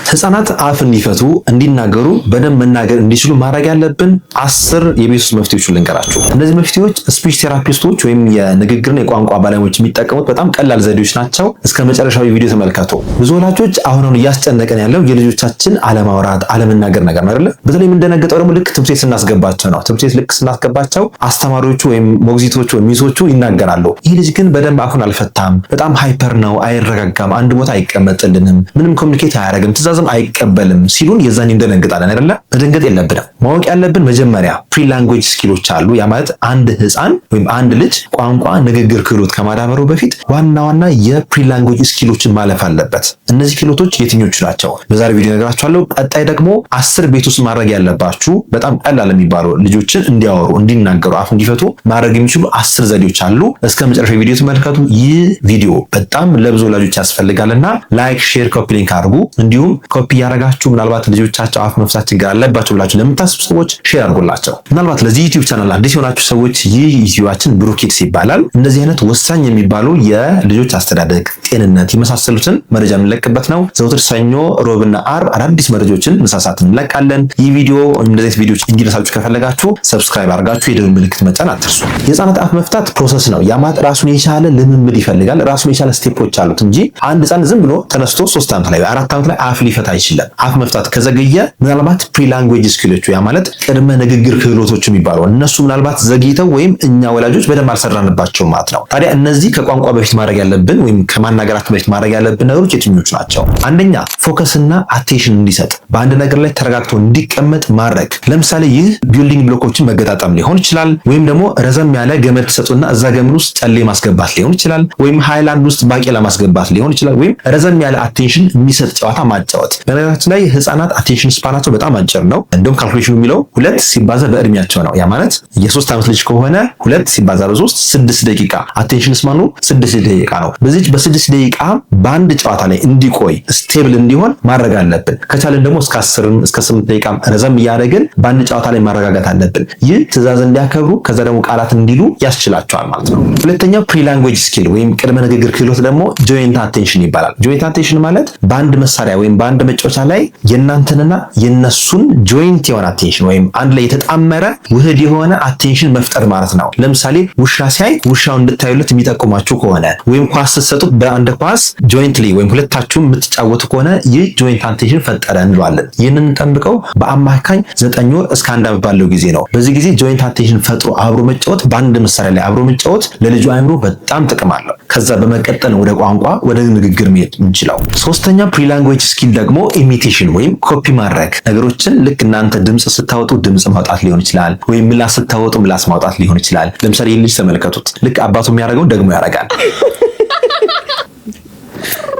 ህፃናት አፍ እንዲፈቱ እንዲናገሩ በደንብ መናገር እንዲችሉ ማድረግ ያለብን 10 የቤት ውስጥ መፍትሄዎችን ልንገራችሁ። እነዚህ መፍትሄዎች ስፒች ቴራፒስቶች ወይም የንግግርና የቋንቋ ባለሙያዎች የሚጠቀሙት በጣም ቀላል ዘዴዎች ናቸው። እስከ መጨረሻው ቪዲዮ ተመልከቱ። ብዙ ወላጆች አሁን እያስጨነቀን ያለው የልጆቻችን አለማውራት አለመናገር ነገር ነው አይደል? በተለይ የምንደነገጠው ደግሞ ልክ ትምህርት ቤት ስናስገባቸው ነው። ትምህርት ቤት ልክ ስናስገባቸው አስተማሪዎቹ ወይም ሞግዚቶቹ ወይም ሚሶቹ ይናገራሉ። ይህ ልጅ ግን በደንብ አፉን አልፈታም፣ በጣም ሃይፐር ነው፣ አይረጋጋም፣ አንድ ቦታ አይቀመጥልንም፣ ምንም ኮሚኒኬት አያደርግም፣ ትዕዛዝም አይቀበልም ሲሉን የዛን እንደነግጣለን አይደለ? መደንገጥ የለብንም። ማወቅ ያለብን መጀመሪያ ፕሪ ላንጉዌጅ ስኪሎች አሉ። ያ ማለት አንድ ህፃን ወይም አንድ ልጅ ቋንቋ ንግግር ክህሎት ከማዳበሩ በፊት ዋና ዋና የፕሪ ላንጉዌጅ ስኪሎችን ማለፍ አለበት። እነዚህ ክህሎቶች የትኞቹ ናቸው? በዛሬ ቪዲዮ ነግራችኋለሁ። ቀጣይ ደግሞ 10 ቤት ውስጥ ማድረግ ያለባችሁ በጣም ቀላል የሚባሉ ልጆችን እንዲያወሩ እንዲናገሩ አፍ እንዲፈቱ ማድረግ የሚችሉ 10 ዘዴዎች አሉ። እስከ መጨረሻው ቪዲዮ ተመልከቱ። ይህ ቪዲዮ በጣም ለብዙ ወላጆች ያስፈልጋልና ላይክ፣ ሼር፣ ኮፒ ሊንክ አድርጉ። እንዲሁም ኮፒ ያደረጋችሁ ምናልባት ልጆቻቸው አፍ መፍታት ችግር አለባቸው ብላችሁ ለምታስቡ ሰዎች ሼር አድርጉላቸው። ምናልባት ለዚህ ዩቲዩብ ቻናል አዲስ የሆናችሁ ሰዎች ይህ ዩቲዩባችን ብሩክ ኪድስ ይባላል። እንደዚህ አይነት ወሳኝ የሚባሉ የልጆች አስተዳደግ፣ ጤንነት የመሳሰሉትን መረጃ የምንለቅበት ነው። ዘውትር ሰኞ፣ ሮብና አርብ አዳዲስ መረጃዎችን መሳሳት እንለቃለን። ይህ ቪዲዮ ወይም እንደዚህ ቪዲዮዎች እንዲደርሳችሁ ከፈለጋችሁ ሰብስክራይብ አድርጋችሁ የደወል ምልክት መጫን አትርሱ። የህፃናት አፍ መፍታት ፕሮሰስ ነው። ያ ማለት ራሱን የቻለ ልምምድ ይፈልጋል። ራሱን የቻለ ስቴፖች አሉት እንጂ አንድ ህፃን ዝም ብሎ ተነስቶ 3 ዓመት ላይ 4 ዓመት ላይ አፍ ሊፈታ አይችልም። አፍ መፍታት ከዘገየ ምናልባት ፕሪ ላንጉዌጅ ስኪሎቹ ያ ማለት ቅድመ ንግግር ክህሎቶች የሚባሉ እነሱ ምናልባት ዘግይተው ወይም እኛ ወላጆች በደንብ አልሰራንባቸው ማለት ነው። ታዲያ እነዚህ ከቋንቋ በፊት ማድረግ ያለብን ወይም ከማናገራት በፊት ማድረግ ያለብን ነገሮች የትኞቹ ናቸው? አንደኛ ፎከስና አቴንሽን እንዲሰጥ በአንድ ነገር ላይ ተረጋግቶ እንዲቀመጥ ማድረግ። ለምሳሌ ይህ ቢልዲንግ ብሎኮችን መገጣጠም ሊሆን ይችላል፣ ወይም ደግሞ ረዘም ያለ ገመድ ተሰጡና እዛ ገመድ ውስጥ ጨሌ ማስገባት ሊሆን ይችላል፣ ወይም ሃይላንድ ውስጥ ባቄላ ማስገባት ሊሆን ይችላል፣ ወይም ረዘም ያለ አቴንሽን የሚሰጥ ጨዋታ ማጫወት። በነገራችን ላይ ህፃናት አቴንሽን ስፓናቸው በጣም አጭር ነው። እንደውም ካልኩሌሽኑ የሚለው 2 ሲባዛ በእድሜያቸው ነው። ያ ማለት የ3 ዓመት ልጅ ከሆነ 2 ሲባዛ በ3 6 ደቂቃ አቴንሽን ስፓኑ 6 ደቂቃ ነው። በዚህ በ6 ደቂቃ በአንድ ጨዋታ ላይ እንዲቆይ ስቴብል እንዲሆን ማድረግ አለብን። ከቻለን ደግሞ እስከ 10 እስከ 8 ደቂቃ ረዘም እያደረግን በአንድ ጨዋታ ላይ ማረጋጋት አለብን። ይህ ትዕዛዝ እንዲያከብሩ ከዛ ደግሞ ቃላት እንዲሉ ያስችላቸዋል ማለት ነው። ሁለተኛው ፕሪ ላንጉዌጅ ስኪል ወይም ቅድመ ንግግር ክህሎት ደግሞ ጆይንት አቴንሽን ይባላል። ጆይንት አቴንሽን ማለት በአንድ መሳሪያ ወይም በአንድ መጫወቻ ላይ የእናንተንና የነሱን ጆይንት የሆነ አቴንሽን ወይም አንድ ላይ የተጣመረ ውህድ የሆነ አቴንሽን መፍጠር ማለት ነው። ለምሳሌ ውሻ ሲያይ ውሻው እንድታዩለት የሚጠቁማችሁ ከሆነ ወይም ኳስ ስትሰጡት በአንድ ኳስ ጆይንትሊ ወይም ሁለታችሁም የምትጫወቱ ከሆነ ይህ ጆይንት አቴንሽን ፈጠረ እንለዋለን። ይህንን ጠብቀው በአማካኝ 9 ወር እስከ 1 ዓመት ባለው ጊዜ ነው። በዚህ ጊዜ ጆይንት አቴንሽን ፈጥሮ አብሮ መጫወት፣ በአንድ መሳሪያ ላይ አብሮ መጫወት ለልጁ አእምሮ በጣም ጥቅም አለው። ከዛ በመቀጠል ወደ ቋንቋ ወደ ንግግር መሄድ እንችላል። ሶስተኛ ፕሪ ላንጉዌጅ ስኪል ደግሞ ኢሚቴሽን ወይም ኮፒ ማድረግ። ነገሮችን ልክ እናንተ ድምጽ ስታወጡ ድምጽ ማውጣት ሊሆን ይችላል፣ ወይም ምላስ ስታወጡ ምላስ ማውጣት ሊሆን ይችላል። ለምሳሌ ይህ ልጅ ተመልከቱት። ልክ አባቱ የሚያደርገውን ደግሞ ያደርጋል።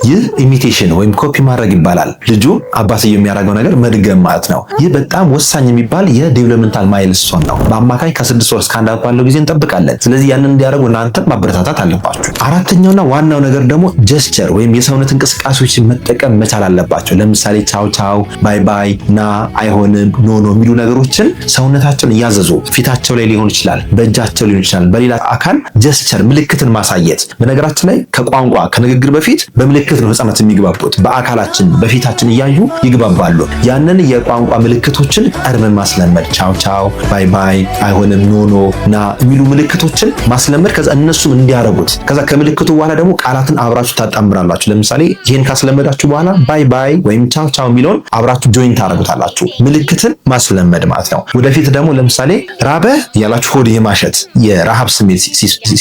ይህ ኢሚቴሽን ወይም ኮፒ ማድረግ ይባላል። ልጁ አባትየው የሚያደርገው ነገር መድገም ማለት ነው። ይህ በጣም ወሳኝ የሚባል የዴቨሎፕመንታል ማይልስቶን ነው። በአማካኝ ከ6 ወር እስከ 1 ዓመት ባለው ጊዜ እንጠብቃለን። ስለዚህ ያንን እንዲያደርጉ እናንተ ማበረታታት አለባችሁ። አራተኛውና ዋናው ነገር ደግሞ ጀስቸር ወይም የሰውነት እንቅስቃሴዎችን መጠቀም መቻል አለባቸው። ለምሳሌ ቻው ቻው፣ ባይ ባይ፣ ና፣ አይሆንም፣ ኖ ኖ የሚሉ ነገሮችን ሰውነታቸውን እያዘዙ ፊታቸው ላይ ሊሆን ይችላል፣ በእጃቸው ሊሆን ይችላል፣ በሌላ አካል ጀስቸር ምልክትን ማሳየት። በነገራችን ላይ ከቋንቋ ከንግግር በፊት በምልክት ነው ህፃናት የሚግባቡት። በአካላችን በፊታችን እያዩ ይግባባሉ። ያንን የቋንቋ ምልክቶችን ቀድመን ማስለመድ፣ ቻው ቻው፣ ባይ ባይ፣ አይሆንም፣ ኖ ኖ፣ ና የሚሉ ምልክቶችን ማስለመድ፣ ከዛ እነሱም እንዲያረጉት። ከዛ ከምልክቱ በኋላ ደግሞ ቃላትን አብራችሁ ታጣምራላችሁ። ለምሳሌ ይሄን ካስለመዳችሁ በኋላ ባይ ባይ ወይም ቻው ቻው የሚለውን አብራችሁ ጆይን ታረጉታላችሁ። ምልክትን ማስለመድ ማለት ነው። ወደፊት ደግሞ ለምሳሌ ራበህ እያላችሁ ሆድ የማሸት የረሃብ ስሜት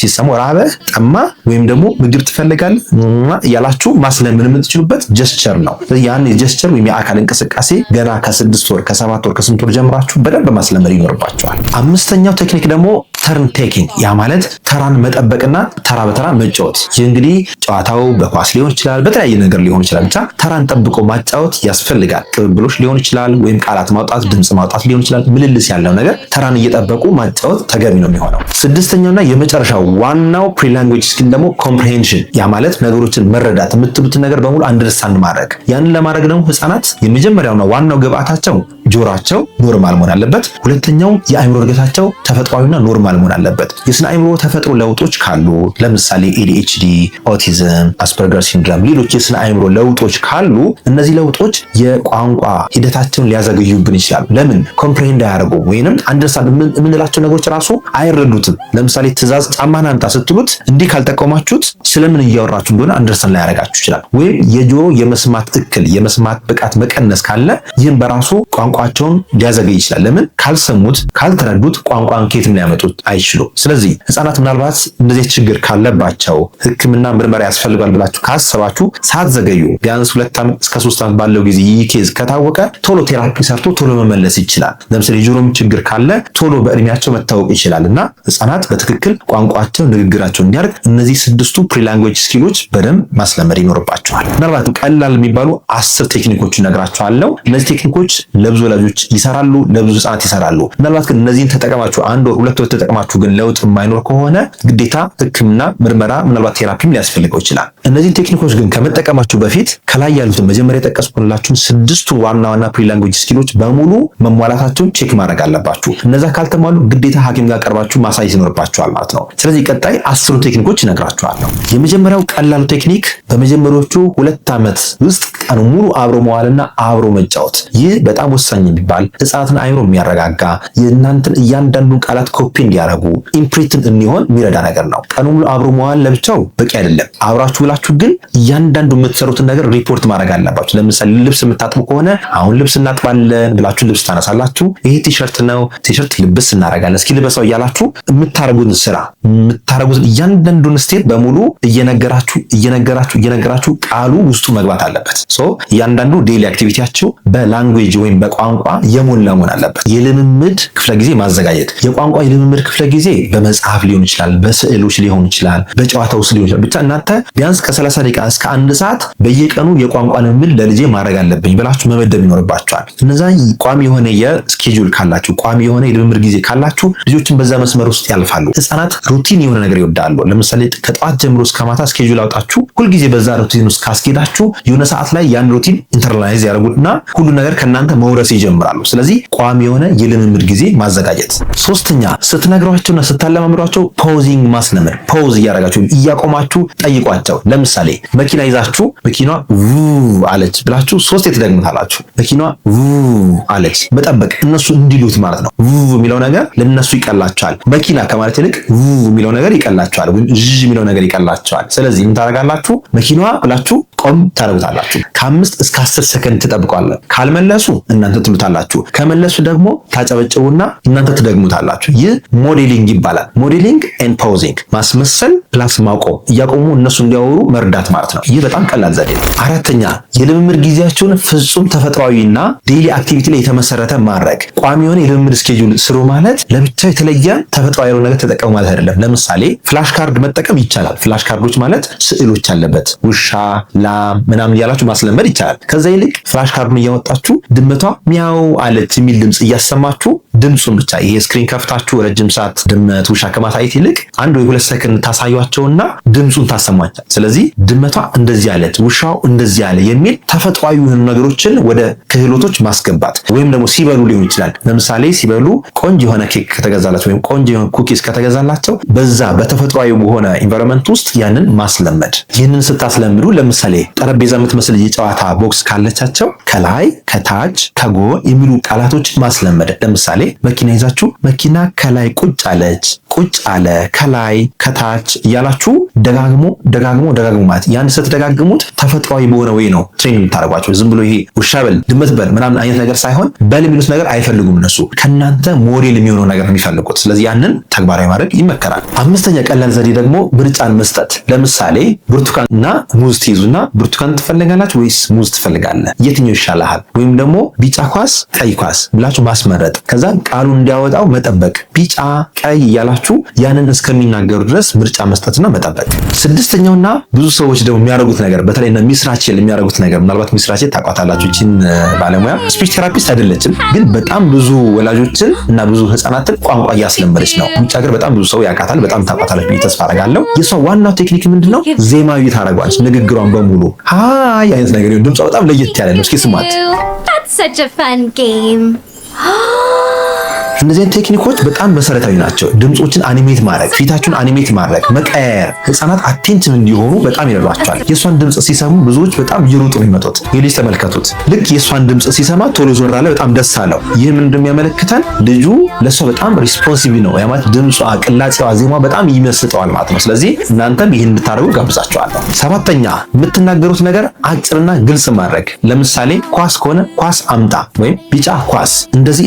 ሲሰሙ ራበህ፣ ጠማ ወይም ደግሞ ምግብ ትፈልጋለህ እያላችሁ ማስለመድ የምትችሉበት ጀስቸር ነው። ያን የጀስቸር ወይም የአካል እንቅስቃሴ ገና ከ6 ወር ከ7 ወር ከ8 ወር ጀምራችሁ በደንብ ማስለመድ ይኖርባችኋል። አምስተኛው ቴክኒክ ደግሞ ተርን ቴኪንግ፣ ያ ማለት ተራን መጠበቅና ተራ በተራ መጫወት። ይህ እንግዲህ ጨዋታው በኳስ ሊሆን ይችላል፣ በተለያየ ነገር ሊሆን ይችላል። ብቻ ተራን ጠብቆ ማጫወት ያስፈልጋል። ቅብብሎች ሊሆን ይችላል፣ ወይም ቃላት ማውጣት፣ ድምጽ ማውጣት ሊሆን ይችላል። ምልልስ ያለው ነገር ተራን እየጠበቁ ማጫወት ተገቢ ነው የሚሆነው። ስድስተኛውና የመጨረሻው ዋናው ፕሪ ላንጉዌጅ ስኪል ደግሞ ኮምፕሬሄንሽን፣ ያ ማለት ነገሮችን መረዳት፣ የምትሉትን ነገር በሙሉ አንደርስታንድ ማድረግ። ያንን ለማድረግ ደግሞ ህፃናት የመጀመሪያውና ዋናው ግብአታቸው ጆሯቸው ኖርማል መሆን አለበት። ሁለተኛው የአእምሮ እድገታቸው ተፈጥሯዊና ኖርማል መሆን አለበት። የስነ አእምሮ ተፈጥሮ ለውጦች ካሉ ለምሳሌ ADHD፣ ኦቲዝም፣ አስፐርገር ሲንድሮም፣ ሌሎች የስነ አእምሮ ለውጦች ካሉ እነዚህ ለውጦች የቋንቋ ሂደታቸውን ሊያዘገዩብን ይችላሉ። ለምን ኮምፕሬንድ አያደርጉም ወይንም አንደርስታንድ የምንላቸው ነገሮች ራሱ አይረዱትም። ለምሳሌ ትእዛዝ ጫማን አምጣ ስትሉት እንዲህ ካልጠቀማችሁት ስለምን እያወራችሁ እንደሆነ አንደርስታንድ ላያደርጋችሁ ይችላል። ወይም የጆሮ የመስማት እክል የመስማት ብቃት መቀነስ ካለ ይህም በራሱ ቋንቋቸውን ሊያዘገይ ይችላል። ለምን ካልሰሙት ካልተረዱት ቋንቋን ከየትም ሊያመጡት አይችሉም። ስለዚህ ህፃናት ምናልባት እንደዚህ ችግር ካለባቸው ሕክምና ምርመራ ያስፈልጋል ብላችሁ ካሰባችሁ ሳትዘገዩ ቢያንስ 2 ዓመት እስከ 3 ዓመት ባለው ጊዜ ይህ ኬዝ ከታወቀ ቶሎ ቴራፒ ሰርቶ ቶሎ መመለስ ይችላል። ለምሳሌ የጆሮም ችግር ካለ ቶሎ በእድሜያቸው መታወቅ ይችላልና ህፃናት በትክክል ቋንቋቸው ንግግራቸው እንዲያርግ እነዚህ 6ቱ ፕሪላንጉዌጅ ስኪሎች በደንብ ማስለመድ ይኖርባቸዋል። ምናልባት ቀላል የሚባሉ 10 ቴክኒኮች እነግራቸዋለሁ። እነዚህ ቴክኒኮች ለብዙ ወላጆች ይሰራሉ፣ ለብዙ ህፃናት ይሰራሉ። ምናልባት ግን እነዚህን ተጠቀማችሁ 1 ወር 2 ወር ተጠቀማችሁ ግን ለውጥ የማይኖር ከሆነ ግዴታ ህክምና ምርመራ ምናልባት ቴራፒም ሊያስፈልገው ይችላል። እነዚህን ቴክኒኮች ግን ከመጠቀማችሁ በፊት ከላይ ያሉትን መጀመሪያ የጠቀስኩላችሁን 6ቱ ዋና ዋና ፕሪላንጉዌጅ ስኪሎች በሙሉ መሟላታቸውን ቼክ ማድረግ አለባችሁ። እነዛ ካልተሟሉ ግዴታ ሐኪም ጋር ቀርባችሁ ማሳየት ይኖርባችኋል ማለት ነው። ስለዚህ ቀጣይ 10 ቴክኒኮች እነግራችኋለሁ። የመጀመሪያው ቀላሉ ቴክኒክ በመጀመሪያዎቹ 2 ዓመት ውስጥ ቀኑ ሙሉ አብሮ መዋልና አብሮ መጫወት። ይህ በጣም ወሳኝ የሚባል ህፃናትን አእምሮ የሚያረጋጋ የእናንተን እያንዳንዱን ቃላት ኮፒ እንዲያደርጉ ኢምፕሪንት እንዲሆን የሚረዳ ነገር ነው። ቀኑ ሙሉ አብሮ መዋል ለብቻው በቂ አይደለም። አብራችሁ ብላችሁ ግን እያንዳንዱ የምትሰሩትን ነገር ሪፖርት ማድረግ አለባችሁ። ለምሳሌ ልብስ የምታጥቡ ከሆነ አሁን ልብስ እናጥባለን ብላችሁ ልብስ ታነሳላችሁ። ይሄ ቲሸርት ነው፣ ቲሸርት ልብስ እናደርጋለን፣ እስኪ ልበሰው እያላችሁ የምታረጉትን ስራ የምታረጉትን እያንዳንዱን ስቴፕ በሙሉ እየነገራችሁ ቃሉ ውስጡ መግባት አለበት። እያንዳንዱ ዴይሊ አክቲቪቲያቸው በላንጉዌጅ ወይም በቋንቋ የሞላ መሆን አለበት። የልምምድ ክፍለ ጊዜ ማዘጋጀት። የቋንቋ የልምምድ ክፍለ ጊዜ በመጽሐፍ ሊሆን ይችላል፣ በስዕሎች ሊሆን ይችላል፣ በጨዋታ ውስጥ ሊሆን ይችላል። ብቻ እናንተ ቢያንስ ከ30 ደቂቃ እስከ 1 ሰዓት በየቀኑ የቋንቋ ልምምድ ለልጄ ማድረግ አለብኝ ብላችሁ መመደብ ይኖርባችኋል። እነዛ ቋሚ የሆነ የስኬጁል ካላችሁ፣ ቋሚ የሆነ የልምምድ ጊዜ ካላችሁ ልጆችን በዛ መስመር ውስጥ ያልፋሉ። ህፃናት ሩቲን የሆነ ነገር ይወዳሉ። ለምሳሌ ከጠዋት ጀምሮ እስከ ማታ ስኬጁል አውጣችሁ ሁልጊዜ በዛ ሩቲን ውስጥ ካስኬዳችሁ የሆነ ሰዓት ላይ ያን ሩቲን ኢንተርናላይዝ ያደርጉና ሁሉ ነገር ከናንተ መውረስ ይጀምራሉ። ስለዚህ ቋሚ የሆነ የልምምድ ጊዜ ማዘጋጀት። ሶስተኛ ስትነግሯቸውና ስታለማምዷቸው ፖዚንግ ማስለመድ። ፖዝ እያደረጋችሁ እያቆማችሁ ጠይቋቸው። ለምሳሌ መኪና ይዛችሁ መኪናዋ ው አለች ብላችሁ 3 ትደግሙታላችሁ። መኪናዋ ው አለች መጠበቅ፣ እነሱ እንዲሉት ማለት ነው። ው የሚለው ነገር ለነሱ ይቀላቸዋል። መኪና ከማለት ይልቅ ው የሚለው ነገር ይቀላቸዋል፣ ወይም ዥ የሚለው ነገር ይቀላቸዋል። ስለዚህ ምን ታደርጋላችሁ? መኪናዋ ብላችሁ ቆም ታደርጉታላችሁ። ከ5 እስከ 10 ሰከንድ ትጠብቋላችሁ። ካልመለሱ እናንተ ትሉታላችሁ፣ ከመለሱ ደግሞ ታጨበጭቡና እናንተ ትደግሙታላችሁ። ይህ ሞዴሊንግ ይባላል። ሞዴሊንግ ኤንድ ፖዚንግ፣ ማስመሰል ፕላስ ማቆም፣ እያቆሙ እነሱ እንዲያወሩ መርዳት ማለት ነው። ይህ በጣም ቀላል ዘዴ ነው። አራተኛ የልምምድ ጊዜያቸውን ፍጹም ተፈጥሯዊና ዴይሊ አክቲቪቲ ላይ የተመሰረተ ማድረግ። ቋሚ የሆነ የልምምድ ስኬጁል ስሩ ማለት ለብቻው የተለየ ተፈጥሯዊ የሆነ ነገር ተጠቀሙ ማለት አይደለም። ለምሳሌ ፍላሽ ካርድ መጠቀም ይቻላል። ፍላሽ ካርዶች ማለት ስዕሎች አለበት ውሻ፣ ላም ምናምን እያላችሁ ማስለመድ ይቻላል። ከዛ ይልቅ ፍላሽ ካርዱን እያወጣችሁ ድመቷ ሚያው አለች የሚል ድምጽ እያሰማችሁ ድምጹን ብቻ ይሄ ስክሪን ከፍታችሁ ረጅም ሰዓት ድመት ውሻ ከማሳየት ይልቅ 1 ወይ 2 ሰከንድ ታሳዩአቸውና ድምጹን ታሰማቻል። ስለዚህ ድመቷ እንደዚህ አለች፣ ውሻው እንደዚህ አለ የሚል ተፈጥሯዊ የሆኑ ነገሮችን ወደ ክህሎቶች ማስገባት። ወይም ደግሞ ሲበሉ ሊሆን ይችላል። ለምሳሌ ሲበሉ ቆንጆ የሆነ ኬክ ከተገዛላቸው ወይም ቆንጆ የሆነ ኩኪስ ከተገዛላቸው በዛ በተፈጥሯዊ በሆነ ኢንቫይሮንመንት ውስጥ ያንን ማስለመድ። ይህንን ስታስለምዱ ለምሳሌ ጠረጴዛ የምትመስል የጨዋታ ቦክስ ካለቻቸው ከላይ ከታች ከጎን የሚሉ ቃላቶችን ማስለመድ። ለምሳሌ መኪና ይዛችሁ መኪና ከላይ ቁጭ አለች፣ ቁጭ አለ፣ ከላይ ከታች እያላችሁ ደጋግሞ ማለት ያን ስትደጋግሙት ተፈጥሯዊ በሆነ ወይ ነው ትሬኒንግ የምታደርጓቸው። ዝም ብሎ ይሄ ውሻ በል ድመት በል ምናምን አይነት ነገር ሳይሆን በል የሚሉት ነገር አይፈልጉም። እነሱ ከናንተ ሞዴል የሚሆነው ነገር ነው የሚፈልጉት። ስለዚህ ያንን ተግባራዊ ማድረግ ይመከራል። 5ኛ ቀላል ዘዴ ደግሞ ምርጫን መስጠት። ለምሳሌ ብርቱካንና ሙዝ ትይዙና ብርቱካን ትፈልጋላችሁ ወይስ ሙዝ ትፈልጋለህ? የትኛው ይሻልሃል? ወይም ደግሞ ቢጫ ኳስ፣ ቀይ ኳስ ብላችሁ ማስመረጥ። ከዛ ቃሉን እንዲያወጣው መጠበቅ። ቢጫ ቀይ እያላችሁ ያንን እስከሚናገሩ ድረስ ምርጫ መስጠትና መጠበቅ። 6ኛውና ብዙ ሰዎች ደግሞ የሚያደርጉት ነገር በተለይ እና ሚስ ራቼል የሚያደርጉት ነገር ምናልባት ሚስ ራቼል ታውቋታላችሁ። እቺን ባለሙያ ስፒች ቴራፒስት አይደለችም፣ ግን በጣም ብዙ ወላጆችን እና ብዙ ህፃናትን ቋንቋ እያስለመደች ነው። ውጭ ሀገር በጣም ብዙ ሰው ያውቃታል። በጣም ታውቋታለች ብዬ ተስፋ አደርጋለሁ። የሷ ዋናው ቴክኒክ ምንድነው? ዜማዊ ታደርጓለች። ንግግሯን በሙሉ ሃይ አይነት ነገር ድምጿ በጣም ለየት ያለ ነው። እስኪ ስሟት። That's such a fun game. እነዚህ ቴክኒኮች በጣም መሰረታዊ ናቸው። ድምጾችን አኒሜት ማድረግ፣ ፊታችሁን አኒሜት ማድረግ፣ መቀየር ህፃናት አቴንሽን እንዲሆኑ በጣም ይረዷቸዋል። የሷን ድምጽ ሲሰሙ ብዙዎች በጣም እየሮጡ ነው የሚመጡት። የልጅ ተመልከቱት። ልክ የሷን ድምጽ ሲሰማ ቶሎ ዞር አለ፣ በጣም ደስ አለው። ይህ ምን እንደሚያመለክተን ልጁ ለሷ በጣም ሪስፖንሲቭ ነው። ያ ማለት ድምጿ፣ ቅላጼዋ፣ ዜማዋ በጣም ይመስጠዋል ማለት ነው። ስለዚህ እናንተም ይህን እንድታደርጉ ጋብዛችኋለሁ። ሰባተኛ የምትናገሩት ነገር አጭርና ግልጽ ማድረግ። ለምሳሌ ኳስ ከሆነ ኳስ አምጣ ወይም ቢጫ ኳስ፣ እንደዚህ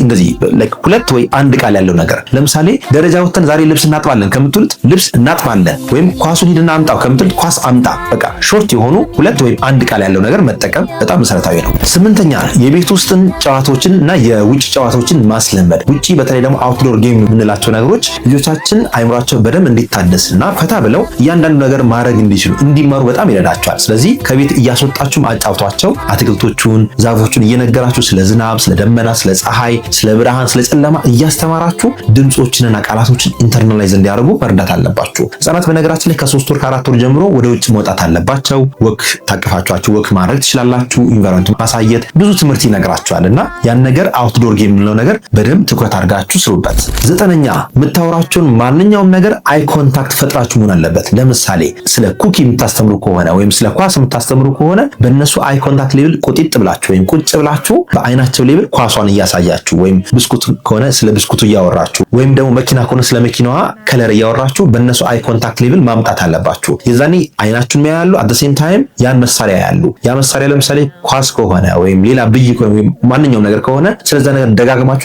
ሁለት ወይ አንድ ቃል ያለው ነገር። ለምሳሌ ደረጃ ወጥተን ዛሬ ልብስ እናጥባለን ከምትሉት ልብስ እናጥባለን፣ ወይም ኳሱን ሂድና አምጣው ከምትሉት ኳስ አምጣ። በቃ ሾርት የሆኑ ሁለት ወይም አንድ ቃል ያለው ነገር መጠቀም በጣም መሰረታዊ ነው። ስምንተኛ የቤት ውስጥን ጨዋታዎችን እና የውጭ ጨዋታዎችን ማስለመድ። ውጪ በተለይ ደግሞ አውትዶር ጌም የምንላቸው ነገሮች ልጆቻችን አይምሯቸው በደንብ እንዲታደስና ፈታ ብለው እያንዳንዱ ነገር ማድረግ እንዲችሉ እንዲማሩ በጣም ይረዳቸዋል። ስለዚህ ከቤት እያስወጣችሁም አጫውቷቸው። አትክልቶቹን፣ ዛፎቹን እየነገራችሁ ስለ ዝናብ፣ ስለ ደመና፣ ስለ ፀሐይ፣ ስለ ብርሃን፣ ስለ ጨለማ እያስተማራችሁ ድምጾችንና ቃላቶችን ኢንተርናላይዝ እንዲያደርጉ መርዳት አለባችሁ። ህጻናት በነገራችን ላይ ከ3 ወር ከ4 ወር ጀምሮ ወደ ውጭ መውጣት አለባቸው። ወክ ታቀፋችሁ ወክ ማድረግ ትችላላችሁ። ኢንቫይሮንመንት ማሳየት ብዙ ትምህርት ይነግራችኋልና ያን ነገር አውትዶር ጌም የምንለው ነገር በደንብ ትኩረት አድርጋችሁ ስሩበት። 9ኛ የምታወራቸውን ማንኛውም ነገር አይ ኮንታክት ፈጥራችሁ መሆን አለበት። ለምሳሌ ስለ ኩኪ የምታስተምሩ ከሆነ ወይም ስለ ኳስ የምታስተምሩ ከሆነ በእነሱ አይ ኮንታክት ሌብል ቁጢጥ ብላችሁ ወይም ቁጭ ብላችሁ በአይናቸው ሌብል ኳሷን እያሳያችሁ ወይም ብስኩት ከሆነ ስለ ብስኩቱ እያወራችሁ ወይም ደግሞ መኪና ከሆነ ስለ መኪናዋ ከለር እያወራችሁ በእነሱ አይ ኮንታክት ሌብል ማምጣት አለባችሁ። የዛኔ አይናችሁን ያያሉ፣ አት ዘ ሴም ታይም ያን መሳሪያ ያያሉ። ያ መሳሪያ ለምሳሌ ኳስ ከሆነ ወይም ሌላ ብይ ከሆነ ወይም ማንኛውም ነገር ከሆነ ስለዛ ነገር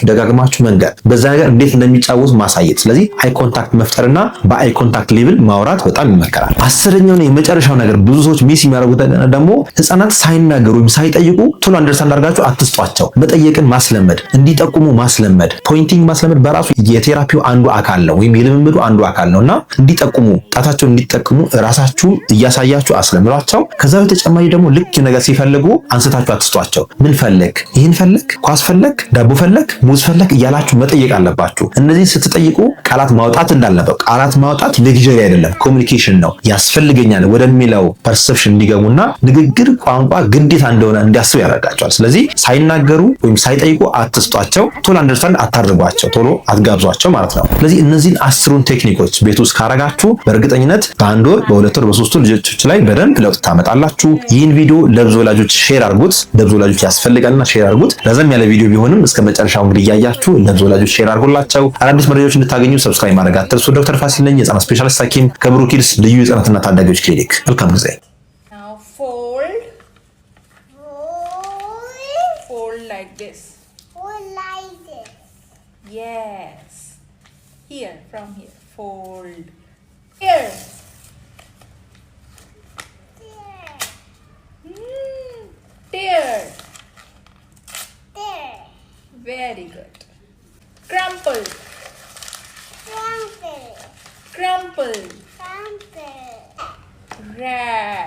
ደጋግማችሁ መንገር፣ በዛ ነገር እንዴት እንደሚጫወቱ ማሳየት። ስለዚህ አይ ኮንታክት መፍጠርና በአይ ኮንታክት ሌብል ማውራት በጣም ይመከራል። 10ኛው የመጨረሻው ነገር ብዙ ሰዎች ሚስ የሚያደርጉት ደግሞ ህፃናት ሳይናገሩ ወይም ሳይጠይቁ ቶሎ አንደርስታንድ አድርጋችሁ አትስጧቸው። መጠየቅን ማስለመድ፣ እንዲጠቁሙ ማስለመድ። ፖይንቲንግ ማስለመድ በራሱ የቴራፒው አንዱ አካል ነው ወይም የልምምዱ አንዱ አካል ነውና እንዲጠቁሙ ጣታቸውን እንዲጠቁሙ ራሳችሁ እያሳያችሁ አስለምሯቸው። ከዛ በተጨማሪ ደግሞ ልክ ነገር ሲፈልጉ አንስታችሁ አትስጧቸው። ምን ፈለግ፣ ይህን ፈለግ፣ ኳስ ፈለግ፣ ዳቦ ፈለግ፣ ሙዝ ፈለግ እያላችሁ መጠየቅ አለባችሁ። እነዚህን ስትጠይቁ ቃላት ማውጣት እንዳለበት፣ ቃላት ማውጣት ሌክቸሪ አይደለም ኮሚኒኬሽን ነው። ያስፈልገኛል ወደሚለው ፐርሰፕሽን እንዲገቡና ንግግር ቋንቋ ግዴታ እንደሆነ እንዲያስቡ ያደርጋቸዋል። ስለዚህ ሳይናገሩ ወይም ሳይጠይቁ አትስጧቸው። ቶሎ አንደርስታንድ አታድርጓቸው፣ ቶሎ አትጋብዟቸው ማለት ነው። ስለዚህ እነዚህን 10ሩን ቴክኒኮች ቤት ውስጥ ካረጋችሁ በእርግጠኝነት በ1 ወር፣ በ2 ወር፣ በ3 ወር ልጆች ላይ በደንብ ለውጥ ታመጣላችሁ። ይህን ቪዲዮ ለብዙ ወላጆች ሼር አድርጉት። ለብዙ ወላጆች ያስፈልጋልና ሼር አድርጉት። ረዘም ያለ ቪዲዮ ቢሆንም እስከ መጨረሻው እንግዲህ እያያችሁ ለብዙ ወላጆች ሼር አድርጉላቸው። አዳዲስ መረጃዎች እንድታገኙ ሰብስክራይብ ማድረግ አትርሱ። ዶክተር ፋሲል ነኝ፣ የህፃናት ስፔሻሊስት ሐኪም ከብሩክ ኪድስ ልዩ የህፃናትና ታዳጊዎች ክሊኒክ። መልካም ጊዜ። Fold like this. Yes. Here, from here. Fold. Here. There. Very good. Crumple. Crumple. Crumple. Wrap.